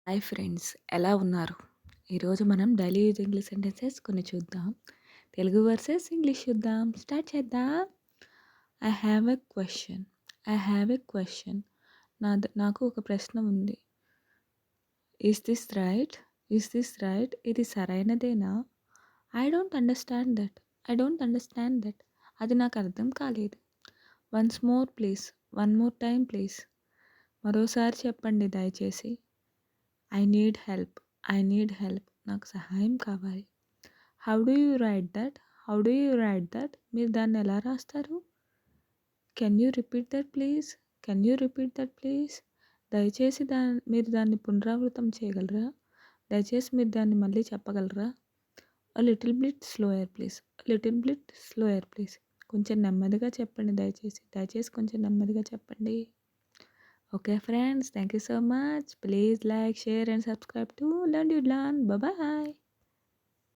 Hi friends, ఎలా ఉన్నారు? ఈరోజు మనం డైలీ యూజ్ ఇంగ్లీష్ సెంటెన్సెస్ కొన్ని చూద్దాం. తెలుగు వర్సెస్ ఇంగ్లీష్ చూద్దాం. స్టార్ట్ చేద్దాం. I have a question. I have a question. నాకు ఒక ప్రశ్న ఉంది. Is this right? Is this right? ఇది సరైనదేనా? I don't understand that. I don't understand that. అది నాకు అర్థం కాలేదు. Once more please. One more time please. మరోసారి చెప్పండి దయచేసి. I need help. I need help. నాకు సహాయం కావాలి. How do you right that? How do you right that? మీరు దాన్ని ఎలా రాస్తారు? Can you repeat that please? Can you repeat that please? దయచేసి మీరు దాన్ని పునరావృతం చేయగలరా? దయచేసి మీరు దాన్ని మళ్ళీ చెప్పగలరా? Little bit slower please. Little bit slower please. కొంచెం నెమ్మదిగా చెప్పండి దయచేసి. దయచేసి కొంచెం నెమ్మదిగా చెప్పండి. Okay friends, thank you so much. Please like, share and subscribe to Learn You Learn. Bye bye.